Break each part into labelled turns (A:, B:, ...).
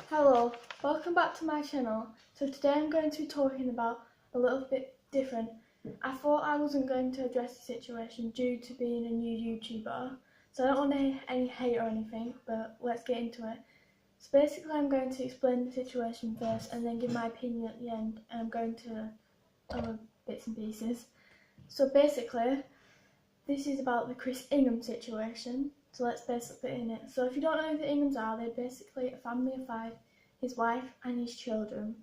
A: Hello, welcome back to my channel. So today I'm going to be talking about a little bit different. I thought I wasn't going to address the situation due to being a new YouTuber, so I don't want any hate or anything, but let's get into it. So basically I'm going to explain the situation first and then give my opinion at the end, and I'm going to other bits and pieces. So basically, this is about the Chris Ingham situation. So let's basically put in it. So if you don't know who the Inghams are, they're basically a family of 5, his wife and his children.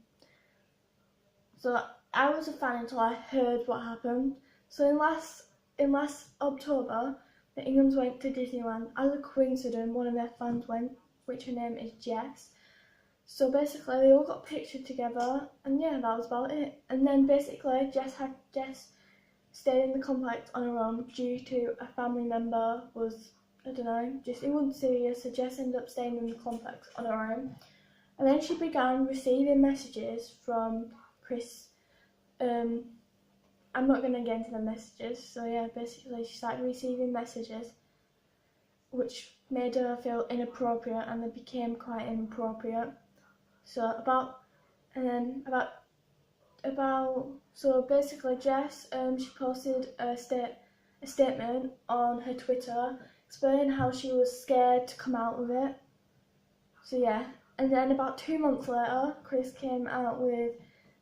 A: So I was a fan until I heard what happened. So in last October, the Inghams went to Disneyland. As a coincidence, one of their fans went, which her name is Jess. So basically they all got pictured together, and yeah, that was about it. And then basically Jess stayed in the complex on her own due to a family member was, I don't know, it wasn't serious, so Jess ended up staying in the complex on her own. And then she began receiving messages from Chris. I'm not going to get into the messages, so yeah, basically she started receiving messages which made her feel inappropriate, and they became quite inappropriate. So so basically Jess, she posted a statement on her Twitter explaining how she was scared to come out with it. So yeah, and then about 2 months later, Chris came out with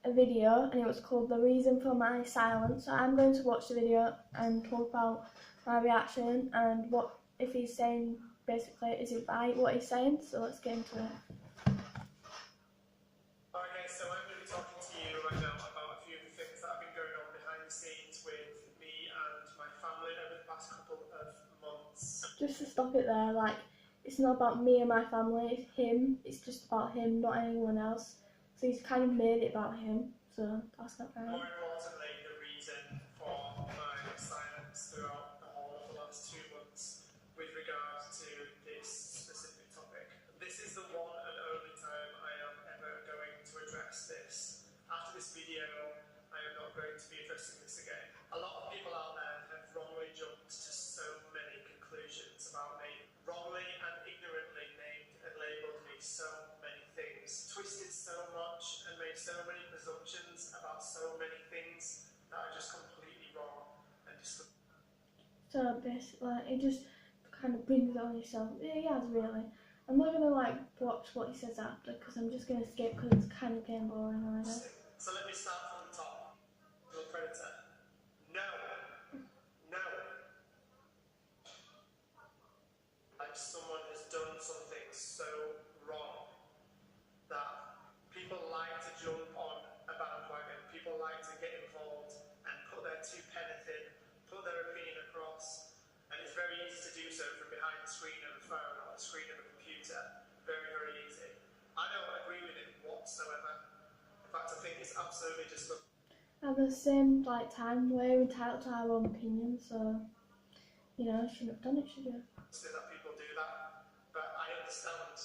A: a video, and it was called "The Reason for My Silence." So I'm going to watch the video and talk about my reaction and what, if he's saying, basically, is it right what he's saying? So let's get into it.
B: Okay, so I'm going to be talking to you right now about a few of the things that have been going on behind the scenes with me and my family over the past couple of months.
A: Just to stop it there, like, it's not about me and my family, it's him, it's just about him, not anyone else. So he's kind of made it about him, so that's not right.
B: More importantly, the reason for my silence throughout the whole of the last 2 months with regard to this specific topic. This is the one and only time I am ever going to address this. After this video, I am not going to be addressing this again. A lot of people out there have wrongly jumped to so many conclusions about me, wrongly and ignorantly named and labelled me so many things, twisted so much and made so many presumptions about so many things that are just completely wrong and
A: So basically, it just kind of brings it on yourself. Yeah, he has really. I'm not going to like watch what he says after, because I'm just going to skip, because it's kind of getting boring already.
B: So let me start from the top. Little predator. No. Like someone has done something so wrong that people like to jump on a bandwagon. People like to get involved and put their 2 pence in, put their opinion across, and it's very easy to do so from behind the screen of a phone or the screen of a computer. Very, very easy. I don't agree with it whatsoever. In fact, I think it's absolutely disgusting.
A: At the same time, we're entitled to our own opinion, so, you know, shouldn't have done it, should you?
B: That people do that, but I understand,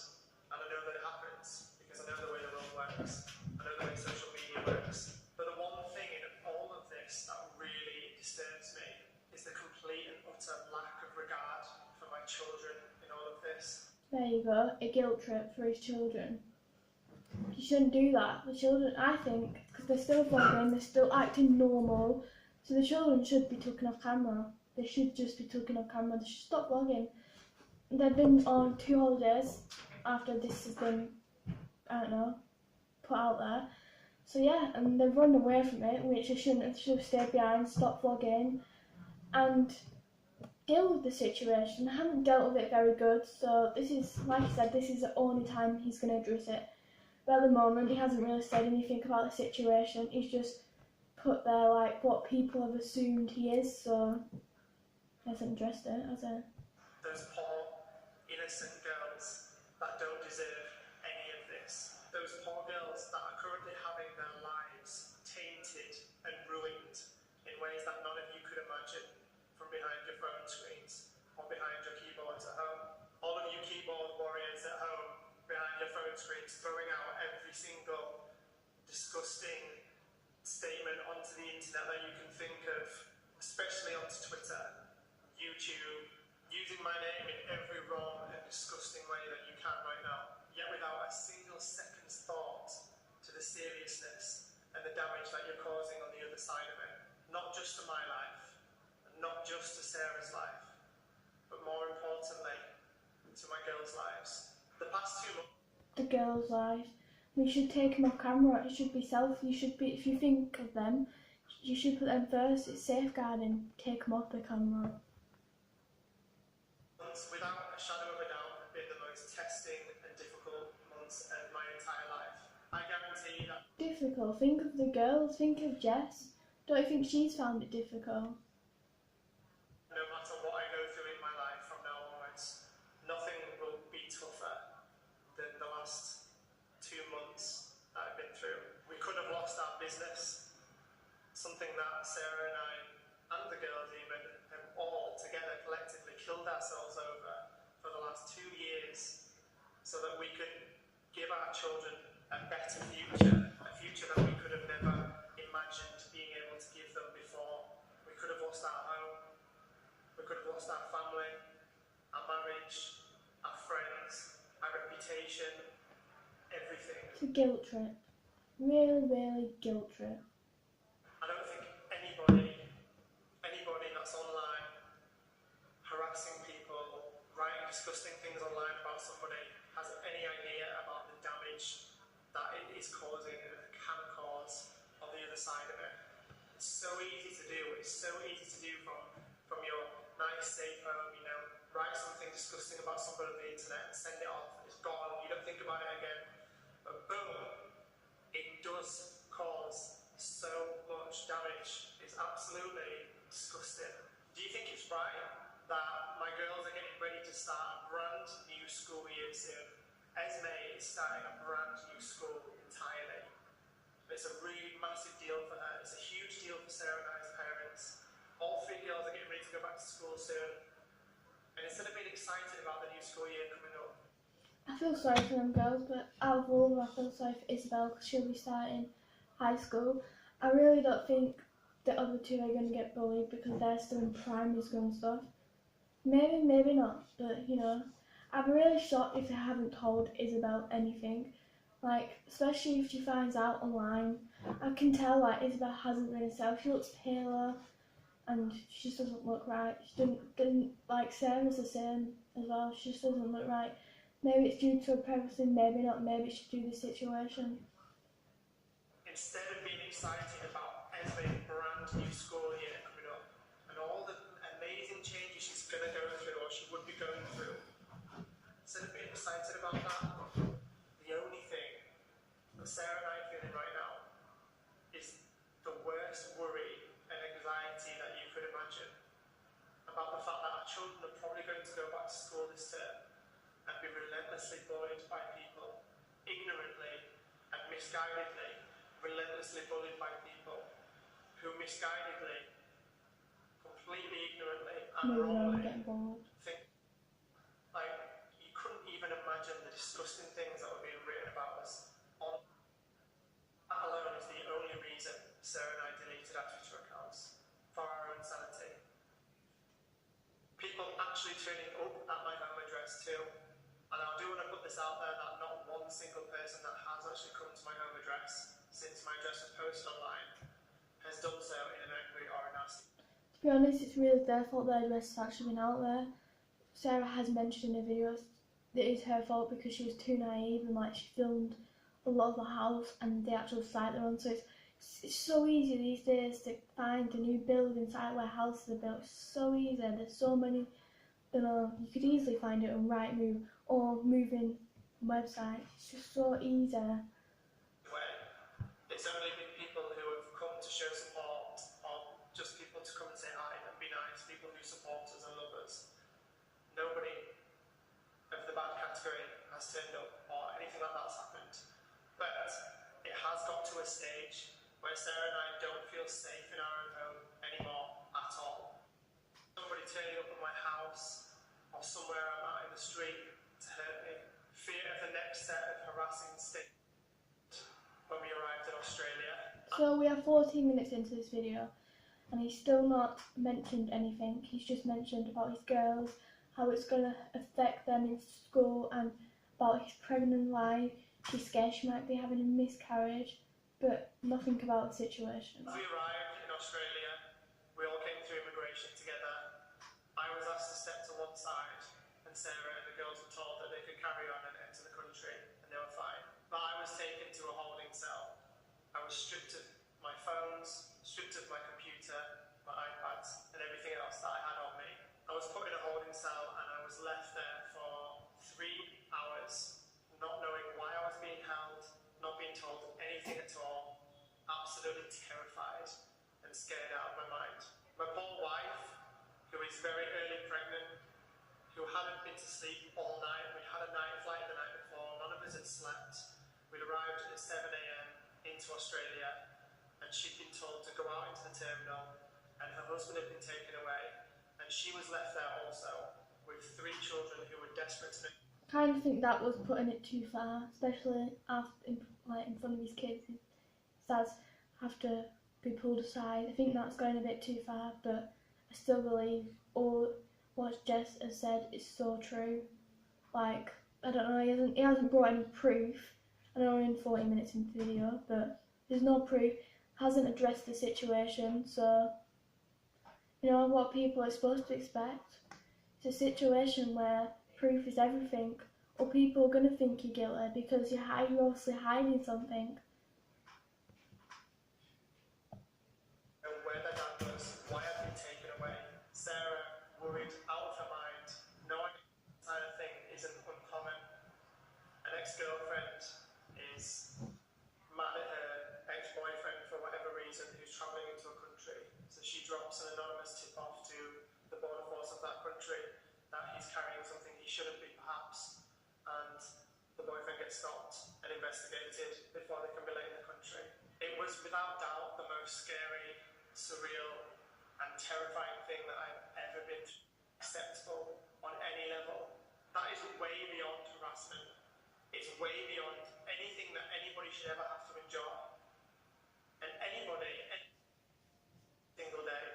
B: and I know that it happens, because I know the way the world works, I know the way social media works. But the one thing in all of this that really disturbs me is the complete and utter lack of regard for my children in all of this.
A: There you go, a guilt trip for his children. You shouldn't do that. The children, I think, because they're still vlogging, they're still acting normal, so the children should be taken off camera. They should just be taken off camera. They should stop vlogging. They've been on 2 holidays after this has been, I don't know, put out there. So yeah, and they've run away from it, which they shouldn't have. They should have stayed behind, stopped vlogging, and deal with the situation. They haven't dealt with it very good, so this is, like I said, this is the only time he's going to address it. But at the moment, he hasn't really said anything about the situation. He's just put there, like, what people have assumed he is, so he hasn't addressed it, has he?
B: Those poor, innocent girls that don't deserve any of this. Those poor girls that are currently having their lives tainted and ruined in ways that none of you could imagine from behind your phone screens or behind your keyboards at home. All of you keyboard warriors at home behind your phone screens throwing out every single disgusting statement onto the internet that you can think of, especially onto Twitter, YouTube, using my name in every wrong and disgusting way that you can right now, yet without a single damage that you're causing on the other side of it. Not just to my life, and not just to Sarah's life, but more importantly, to my girls' lives. The past 2 months...
A: The girls' lives. We should take them off camera. It should be self. You should be, if you think of them, you should put them first. It's safeguarding. Take them off the camera.
B: Without a shadow of a doubt, have been the most testing and difficult months of my entire life. I guarantee that.
A: Difficult. Think of the girls. Think of Jess. Don't you think she's found it difficult?
B: No matter what I go through in my life from now onwards, nothing will be tougher than the last 2 months that I've been through. We could have lost our business, something that Sarah and I, and the girls even, have all together collectively killed ourselves over for the last 2 years, so that we could give our children a better future, a future that we could have never imagined being able to give them before. We could have lost our home, we could have lost our family, our marriage, our friends, our reputation, everything.
A: It's a guilt trip. Really, really guilt trip.
B: I don't think anybody that's online harassing people, writing disgusting things online about somebody has any idea about the damage that it is causing and can cause on the other side of it. It's so easy to do. It's so easy to do from your nice, safe home, you know, write something disgusting about somebody on the internet and send it off. It's gone. You don't think about it again. But boom, it does cause so much damage. It's absolutely disgusting. Do you think it's right that my girls are getting ready to start a brand new school year soon? Esme is starting a brand new school entirely. It's a really massive deal for her. It's a huge deal for Sarah and I's parents. All 3 girls are getting ready to go back to school soon. And instead of being excited about the new school year coming up,
A: I feel sorry for them girls, but out of all of them, I feel sorry for Isabel because she'll be starting high school. I really don't think the other 2 are going to get bullied because they're still in primary school and stuff. Maybe, maybe not, but you know, I'd be really shocked if they haven't told Isabel anything. Like, especially if she finds out online. I can tell, like, Isabel hasn't been herself. She looks paler and she just doesn't look right. She didn't like, Sarah's the same as well. She just doesn't look right. Maybe it's due to her pregnancy, maybe not, maybe it's due to the situation.
B: instead of being excited about Esme's brand new school year coming up and all the amazing changes she's going to go through or she would be going through, instead of being excited about that, the only thing that Sarah and I are feeling right now is the worst worry and anxiety that you could imagine about the fact that our children are probably going to go back to school this term and be relentlessly bullied by people, ignorantly and misguidedly, relentlessly bullied by people who misguidedly, completely ignorantly and wrongly think, like, you couldn't even imagine the disgusting things that were being written about us. That alone is the only reason Sarah and I deleted our Twitter accounts, for our own sanity. People actually turning up at my home address too. And I do want to put this out there that not one single person that has actually come to my home address since my address was posted online has done so in an angry or a nasty.
A: To be honest, it's really their fault their address has actually been out there. Sarah has mentioned in her videos that it is her fault because she was too naive and like she filmed a lot of the house and the actual site they're on. So it's so easy these days to find a new building site where houses are built. It's so easy. There's so many, you know, you could easily find it on Rightmove or moving websites. It's just so easy.
B: It's only been people who have come to show support, or just people to come and say hi and be nice, people who support us and love us. Nobody of the bad category has turned up or anything like that's happened. But it has got to a stage where Sarah and I don't feel safe in our own home anymore at all. Somebody turning up at my house or somewhere I'm out in the street to hurt me. Fear of the next set of harassing statements when we arrived in Australia.
A: So we are 14 minutes into this video and he's still not mentioned anything. He's just mentioned about his girls, how it's going to affect them in school, and about his pregnant wife. She's scared she might be having a miscarriage. but nothing about the situation.
B: As we arrived in Australia, we all came through immigration together. I was asked to step to one side, and Sarah and the girls were told that they could carry on and enter the country, and they were fine. But I was taken to a holding cell. I was stripped of my phones, stripped of my computer, my iPads, and everything else that I had on me. I was put in a holding cell, and I was left there for 3 hours, not knowing why I was being held, not being told anything at all, absolutely terrified and scared out of my mind. My poor wife, who is very early pregnant, who hadn't been to sleep all night. We'd had a night flight the night before, none of us had slept. We'd arrived at 7 a.m. into Australia, and she'd been told to go out into the terminal, and her husband had been taken away, and she was left there also with 3 children who were desperate to make.
A: I kind of think that was putting it too far, especially after, in front of his kids. His dads have to be pulled aside. I think that's going a bit too far, but I still believe all what Jess has said is so true. Like, I don't know, he hasn't brought any proof. I know we're in 40 minutes into the video, but there's no proof. Hasn't addressed the situation, so you know what people are supposed to expect. It's a situation where proof is everything, or people are going to think you're guilty because you're obviously hiding something.
B: Where their dad was, why I'd been taken away. Sarah, worried out of her mind, knowing that kind of thing isn't uncommon. An ex-girlfriend is mad at her ex-boyfriend for whatever reason who's travelling into a country. So she drops an anonymous tip off to the border force of that country that he's carrying something he shouldn't be perhaps, and the boyfriend gets stopped and investigated before they can be let in the country. It was without doubt the most scary, surreal and terrifying thing that I've ever been acceptable on any level. That is way beyond harassment. It's way beyond anything that anybody should ever have to endure. And anybody, any single day,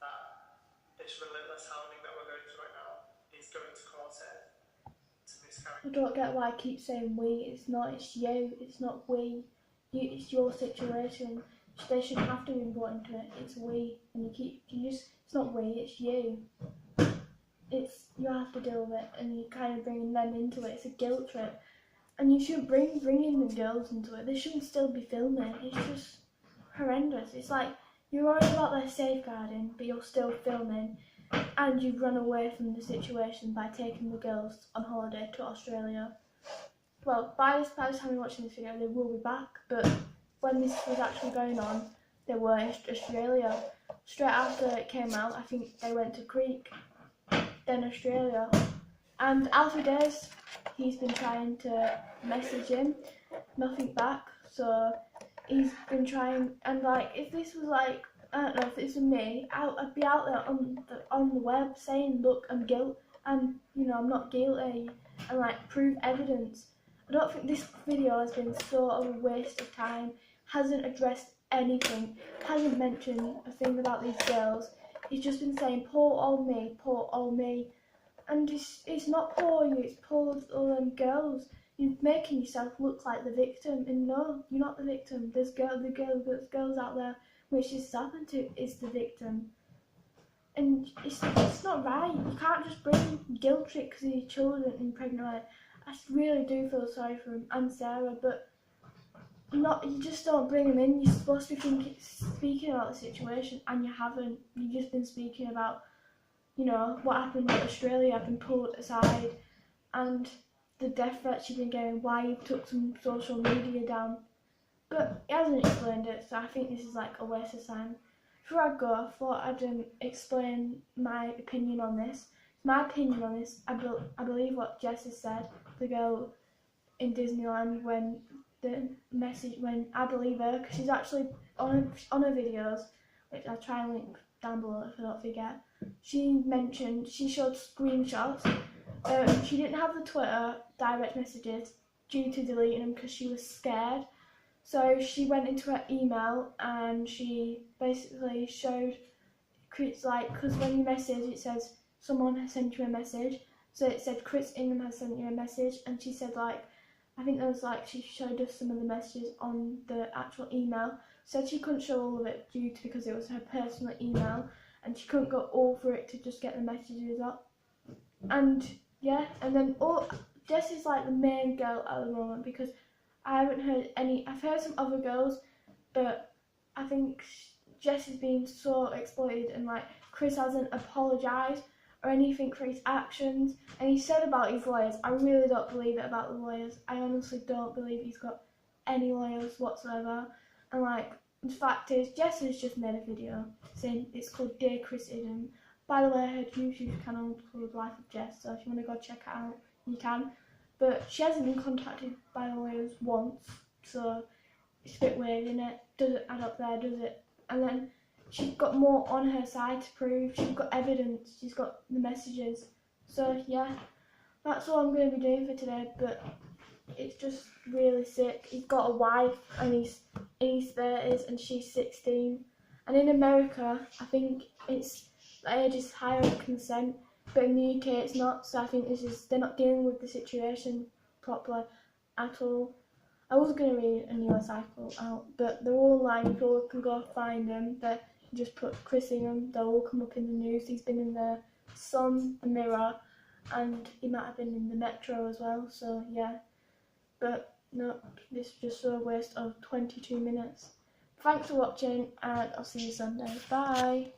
B: that this relentless hounding that we're going through right now is going to cause it to miscarry.
A: I don't get why I keep saying we. It's not, it's you. It's not we. It's your situation. They shouldn't have to be brought into it. It's we. And it's not we, it's you. You have to deal with it, and you're kind of bringing them into it. It's a guilt trip. And you shouldn't bringing the girls into it. They shouldn't still be filming. It's just horrendous. It's like, you're worried about their safeguarding, but you're still filming, and you've run away from the situation by taking the girls on holiday to Australia. Well, by the time you're watching this video, they will be back, but when this was actually going on, they were in Australia. Straight after it came out, I think they went to Crete, then Australia. And Alfie Days, he's been trying to message him, nothing back, so he's been trying, and like, if this was like, I don't know, if this was me, I'd be out there on the web saying, look, I'm guilty, and you know, I'm not guilty, and like, prove evidence. I don't think this video has been sort of a waste of time, hasn't addressed anything, hasn't mentioned a thing about these girls. He's just been saying, poor old me, and it's not poor you, it's poor all them girls. You're making yourself look like the victim, and no, you're not the victim. There's girls out there which this has happened to is the victim. And it's not right. You can't just bring guilt trip because of your children and pregnant. I really do feel sorry for him and Sarah, but you just don't bring them in. You're supposed to be speaking about the situation, and you haven't. You've just been speaking about, you know, what happened in Australia. I've been pulled aside, and the death threats you've been getting, why you took some social media down. But he hasn't explained it, so I think this is like a waste of time. Before I go, I thought I'd explain my opinion on this. My opinion on this, I believe what Jess has said, the girl in Disneyland, when I believe her, because she's actually on her videos, which I'll try and link down below if I don't forget. She showed screenshots. She didn't have the Twitter direct messages due to deleting them because she was scared. So she went into her email and she basically showed, like, because when you message it says someone has sent you a message. So it said Chris Ingham has sent you a message, and she said like, I think there was like, she showed us some of the messages on the actual email. Said she couldn't show all of it because it was her personal email and she couldn't go over it to just get the messages up. And yeah, and then Jess is like the main girl at the moment because I haven't heard any. I've heard some other girls, but I think Jess is being so exploited, and like Chris hasn't apologised or anything for his actions. And he said about his lawyers, I really don't believe it about the lawyers. I honestly don't believe he's got any lawyers whatsoever. And like, the fact is, Jess has just made a video saying it's called Dear Chris Ingham. By the way, her YouTube channel is called Life of Jess, so if you want to go check it out, you can. But she hasn't been contacted by the lawyers once, so it's a bit weird, isn't it? Doesn't add up there, does it? And then she's got more on her side to prove. She's got evidence. She's got the messages. So yeah, that's all I'm going to be doing for today. But it's just really sick. He's got a wife and he's in his 30s and she's 16. And in America, I think it's the age is higher of consent, but in the UK it's not. So I think they're not dealing with the situation properly at all. I was going to read a new article out, but they're all online. People can go find them. But just put Chris Ingham, they'll all come up in the news. He's been in the Sun, the Mirror, and he might have been in the Metro as well. So yeah, but no, this is just a waste of 22 minutes. Thanks for watching, and I'll see you Sunday. Bye.